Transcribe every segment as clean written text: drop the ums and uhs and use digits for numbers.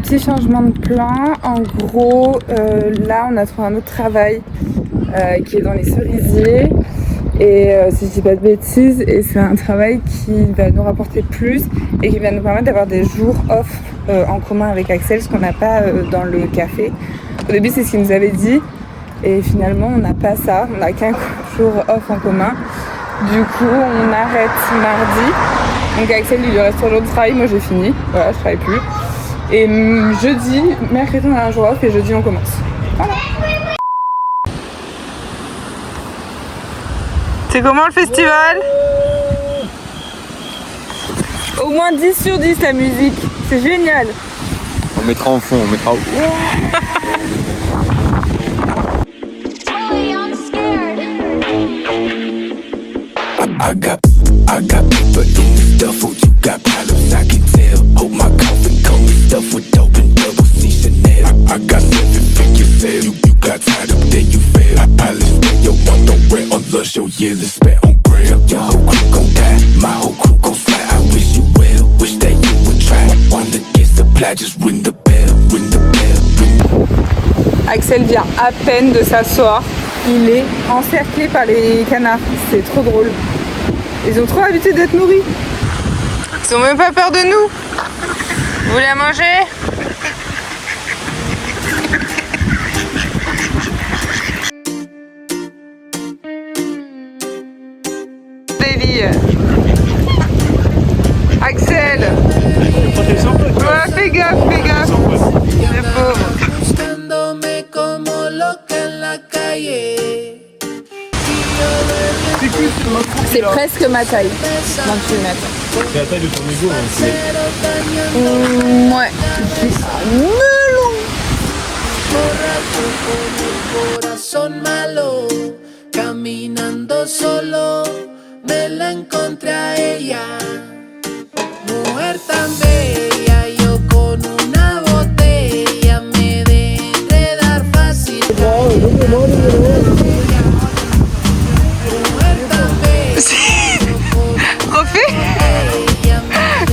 Petit changement de plan. En gros, là, on a trouvé un autre travail qui est dans les cerisiers. Et si je dis pas de bêtises, et c'est un travail qui va nous rapporter plus et qui va nous permettre d'avoir des jours off en commun avec Axel, ce qu'on n'a pas dans le café. Au début, c'est ce qu'il nous avait dit. Et finalement, on n'a pas ça. On n'a qu'un jour off en commun. Du coup, on arrête mardi. Donc Axel, il lui reste 3 jours de travail. Moi, j'ai fini. Voilà, je travaille plus. Et jeudi, mercredi, on a un jour off et jeudi, on commence. Voilà. C'est comment le festival? Au moins 10 sur 10 la musique. C'est génial. On mettra en fond, on mettra au I got people in the duffel. You got problems, I can tell. Hope my coffin cold stuff with dope and double C Chanel. I got 7-figure sales. You got tied up, then you fail. I list your month on rent or lush your yearly spent on grill. Your whole crew gon' die, my whole crew gon' fly. I wish you well, wish that you would try. One against the plat, just ring the bell, ring the bell. Axel vient à peine de s'asseoir. Il est encerclé par les canards. C'est trop drôle. Ils ont trop l'habitude d'être nourris. Ils ont même pas peur de nous. Vous voulez à manger? Davy. Axel. Ouais, fais gaffe, fais gaffe. Le pauvre. C'est presque ma taille, 28 mètres. C'est la taille de ton ego, Ouais. Melon. Caminando solo, me la encontré a ella. Mujer tan bella, yo con una botella me de enredar fácil.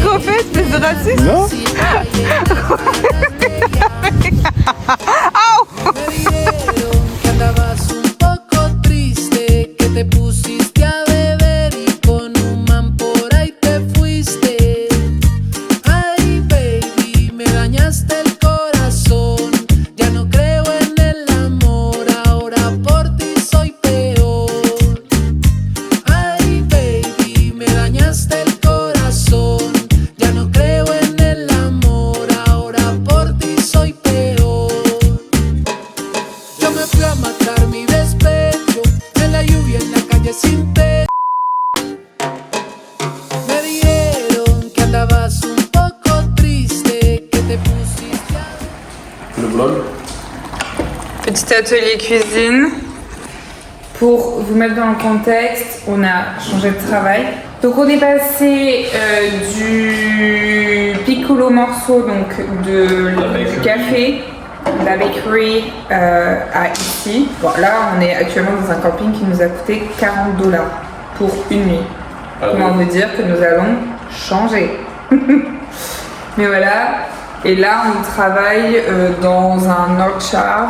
Refais, espèce de raciste. Non. Petit atelier cuisine. Pour vous mettre dans le contexte, on a changé de travail. Donc on est passé du piccolo morceau, donc du café, de la bakery à ici. Bon, là on est actuellement dans un camping qui nous a coûté 40$ pour une nuit. Comment vous dire que nous allons changer. Mais voilà. Et là, on travaille dans un orchard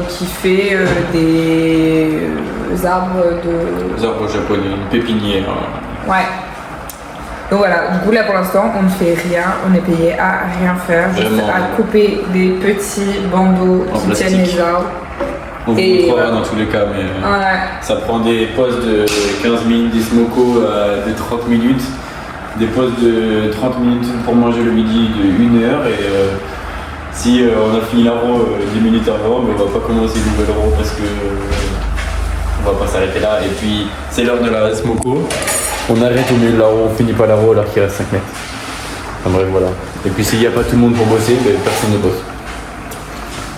qui fait des arbres de... Des arbres japonais, une pépinière. Ouais. Donc voilà, du coup là pour l'instant, on ne fait rien, on est payé à rien faire, juste vraiment, à couper des petits bandeaux qui tiennent les arbres. On vous montrera dans tous les cas, mais ça prend des pauses de 15 minutes d'Ismoko à des 30 minutes. Des pauses de 30 minutes pour manger le midi de 1 heure et si on a fini la roue 10 minutes avant, mais on va pas commencer une nouvelle roue parce que on va pas s'arrêter là. Et puis c'est l'heure de la Smoko. On arrête au milieu de la roue, on finit pas la roue alors qu'il reste 5 mètres. Enfin bref voilà. Et puis s'il n'y a pas tout le monde pour bosser, ben, personne ne bosse.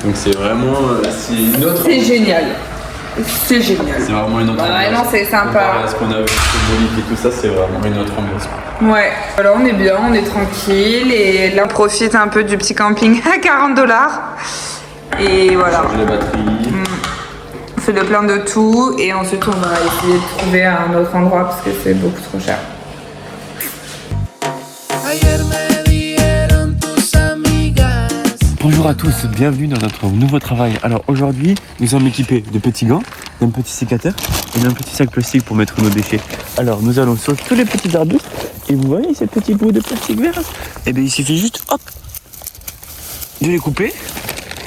Donc c'est vraiment c'est génial. C'est génial. C'est vraiment une autre ambiance. Vraiment, c'est sympa. Comparé à ce qu'on a vu sur Bolique et tout ça, c'est vraiment une autre ambiance. Ouais, alors on est bien, on est tranquille et là on profite un peu du petit camping à 40$. Et voilà. Changer les batteries. On fait le plein de tout et ensuite on va essayer de trouver un autre endroit parce que c'est beaucoup trop cher. Ayer me dieron tus amigas Bonjour à tous, bienvenue dans notre nouveau travail. Alors aujourd'hui, nous sommes équipés de petits gants, d'un petit sécateur et d'un petit sac plastique pour mettre nos déchets. Alors nous allons sur tous les petits arbustes et vous voyez ces petits bouts de plastique vert. Et bien il suffit juste, hop, de les couper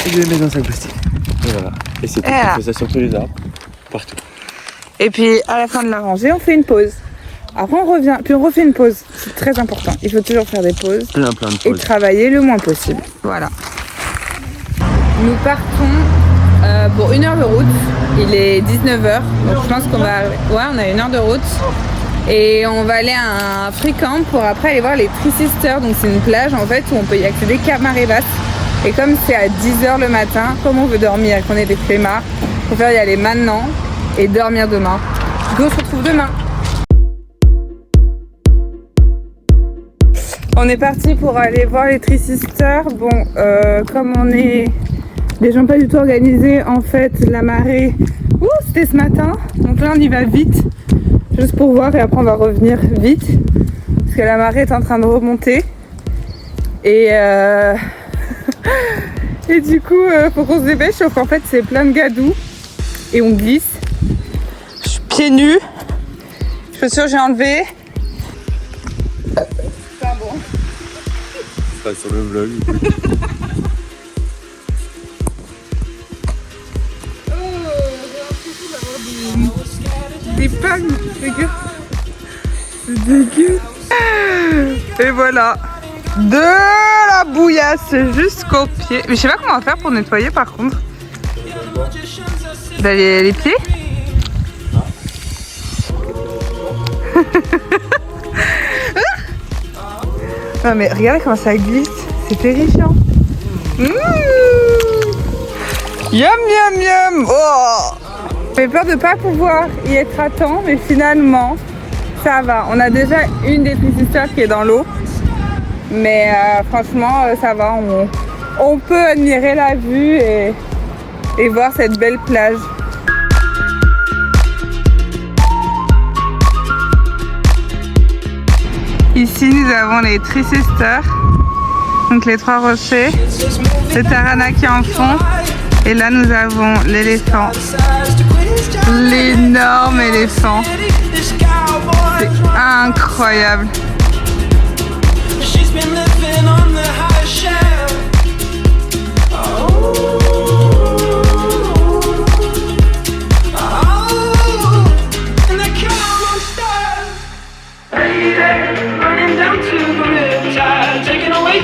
et de les mettre dans un sac plastique. Et voilà. Et c'est tout, on fait ça sur tous les arbres, partout. Et puis à la fin de la rangée, on fait une pause. Après on revient, puis on refait une pause. C'est très important. Il faut toujours faire des pauses. Plein de pauses. Et travailler le moins possible. Voilà. Nous partons pour 1 heure de route. Il est 19h. Donc je pense qu'on va... Ouais, on a 1 heure de route. Et on va aller à un free camp pour après aller voir les Three Sisters. Donc c'est une plage en fait où on peut y accéder qu'à marée basse. Et comme c'est à 10h le matin, comme on veut dormir et qu'on est des flemmards, on préfère y aller maintenant et dormir demain. Du coup on se retrouve demain. On est parti pour aller voir les Three Sisters. Bon, comme on est des gens pas du tout organisés, en fait, la marée, c'était ce matin. Donc là, on y va vite, juste pour voir, et après, on va revenir vite, parce que la marée est en train de remonter. Et et du coup, faut qu'on se dépêche, sauf qu'en fait, c'est plein de gadous, et on glisse. Je suis pieds nus, chaussures j'ai enlevé. Sur le vlog. Des pagnes, regarde. C'est dégueu. Et voilà. De la bouillasse jusqu'aux pieds. Mais je sais pas comment on va faire pour nettoyer par contre. Bah, les pieds. Non mais regardez comment ça glisse, c'est terrifiant. Yum yum yum. Oh, j'ai peur de pas pouvoir y être à temps, mais finalement ça va. On a déjà une des Three Sisters qui est dans l'eau, mais franchement ça va. On peut admirer la vue et voir cette belle plage. Ici, nous avons les Three Sisters, donc les 3 rochers, le Tarana qui est en fond, et là nous avons l'éléphant, l'énorme éléphant, c'est incroyable.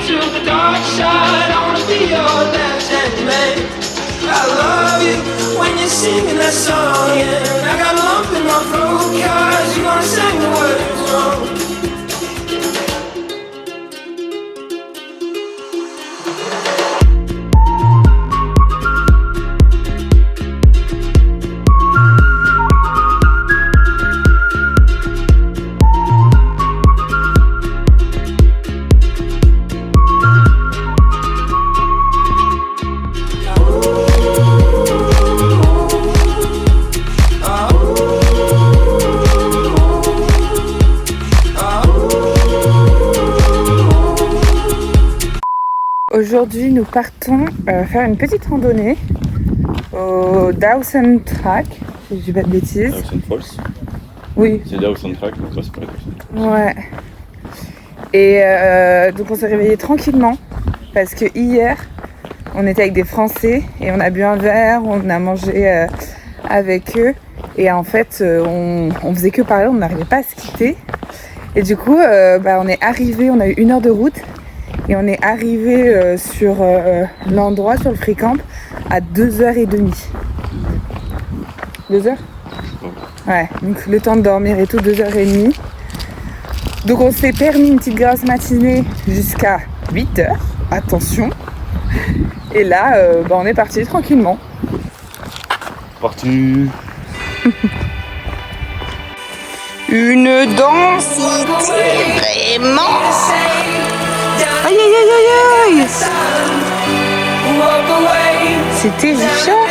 To the dark side, I wanna be your left-hand man. I love you when you're singing that song, and I got a lump in my throat 'cause you're gonna sing the words wrong. Aujourd'hui, nous partons faire une petite randonnée au Dawson Track, si je dis pas de bêtises. Dawson Falls. Oui. C'est Dawson Track, donc ça c'est pas la Dawson. Ouais. Et donc on s'est réveillé tranquillement parce que hier, on était avec des Français et on a bu un verre, on a mangé avec eux. Et en fait, on faisait que parler, on n'arrivait pas à se quitter. Et du coup, on est arrivé, on a eu 1 heure de route. Et on est arrivé sur l'endroit, sur le free camp, à 2h30. 2h ? Ouais, donc le temps de dormir et tout, 2h30. Donc on s'est permis une petite grasse matinée jusqu'à 8h, attention. Et là, on est parti tranquillement. Parti. Une densité vraiment. Aïe aïe aïe aïe aïe. C'est terrifiant.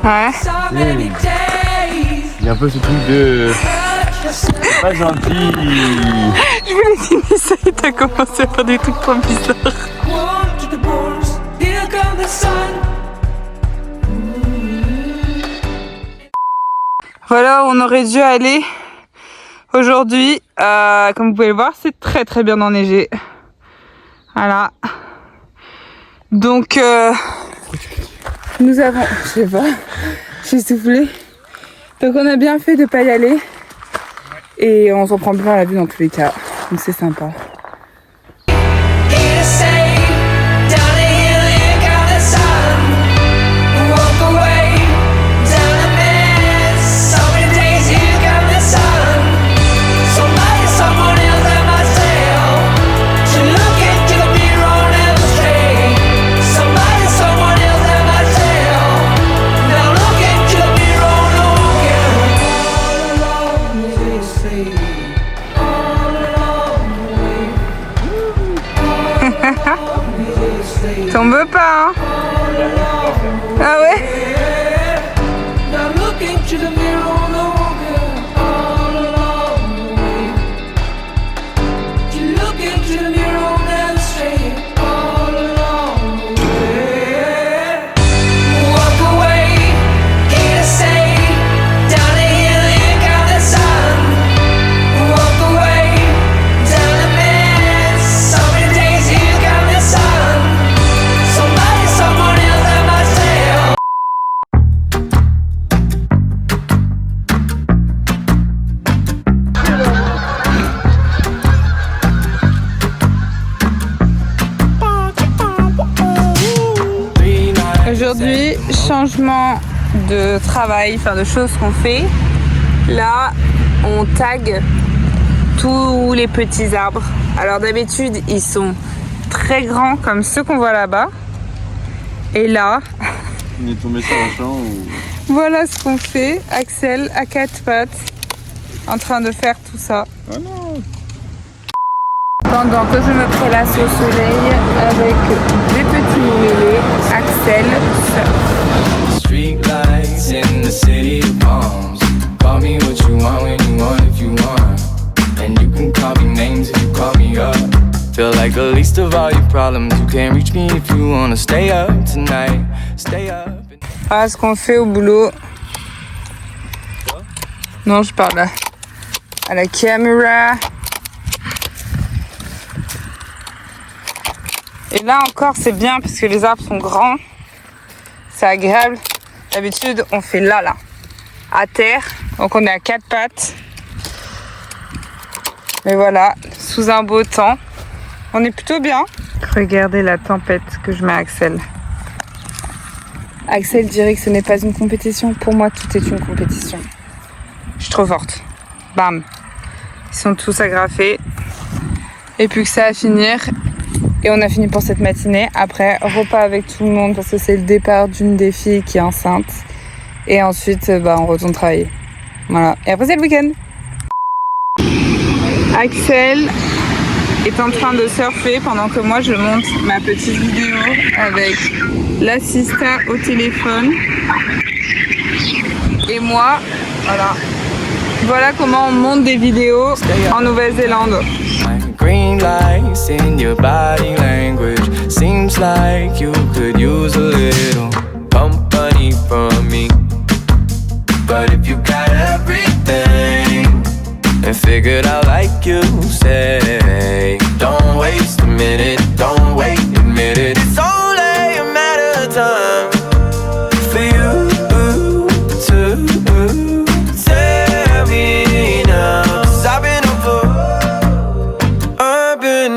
Ouais. Il y a un peu ce truc de... C'est pas gentil. Je voulais dire ça et t'as commencé à faire des trucs trop bizarres. Voilà où on aurait dû aller aujourd'hui. Comme vous pouvez le voir, c'est très très bien enneigé. Voilà. Donc nous avons... Je sais pas. J'ai soufflé. Donc on a bien fait de pas y aller. Et on s'en prend bien la vue dans tous les cas. Donc c'est sympa. T'en veux pas, hein? Ah ouais? Aujourd'hui, changement de travail, enfin de choses qu'on fait. Là, on tag tous les petits arbres. Alors d'habitude, ils sont très grands comme ceux qu'on voit là-bas. Et là, on est tombé sur un champ où... Voilà ce qu'on fait. Axel à quatre pattes, en train de faire tout ça. Oh non. Pendant que je me prélasse au soleil avec des petits moulés, Axel surfe. Street lights in the city of palms. Call me what you want when you want if you want. And you can call me names if you call me up. Feel like the least of all your problems. You can't reach me if you wanna stay up tonight. Stay up. Voilà ce qu'on fait au boulot. Non, je parle à la caméra. Et là encore, c'est bien parce que les arbres sont grands. C'est agréable. D'habitude, on fait là, à terre. Donc on est à quatre pattes. Mais voilà, sous un beau temps. On est plutôt bien. Regardez la tempête que je mets à Axel. Axel dirait que ce n'est pas une compétition. Pour moi, tout est une compétition. Je suis trop forte. Bam. Ils sont tous agrafés. Et plus que ça à finir. Et on a fini pour cette matinée. Après, repas avec tout le monde parce que c'est le départ d'une des filles qui est enceinte. Et ensuite, on retourne travailler. Voilà. Et après, c'est le week-end. Axel est en train de surfer pendant que moi, je monte ma petite vidéo avec l'assista au téléphone. Et moi, voilà. Voilà comment on monte des vidéos en Nouvelle-Zélande. Green lights in your body language. Seems like you could use a little company from me. But if you got everything and figured out like you say, don't waste a minute, don't wait, admit it. It's only a matter of time for you to tell me now. 'Cause I've been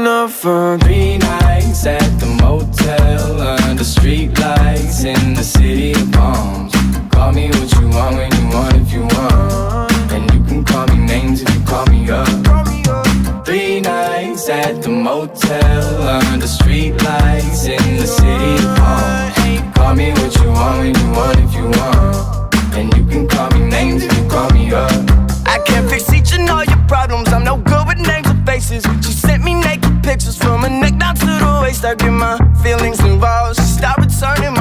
up for 3 nights at the motel under street lights in the city of palms. Call me what you want when you want if you want. And you can call me names if you call me up. 3 nights at the motel under street lights in the city of palms. Call me what you want when you want if you want. And you can call me names if you call me up. I can't fix each and all your problems. I'm no good with names or faces. She sent me naked pictures from her neck down to the waist. I get my feelings involved. She stopped returning my